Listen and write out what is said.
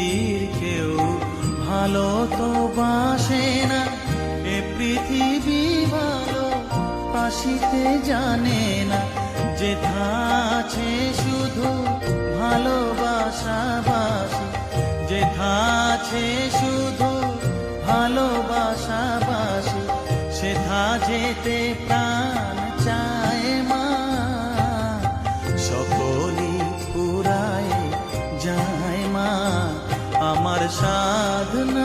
পৃথিবীর কেউ ভালো তো বাসে না, এ পৃথিবী ভালো বাসিতে জানে না। যেথা আছে শুধু ভালোবাসাবাসি, যেথা আছে শুধু ভালোবাসাবাসি, সেথা যেতে প্রাণ চায় মা। সকলই ফুরায় যায় মা, আমার সাধনা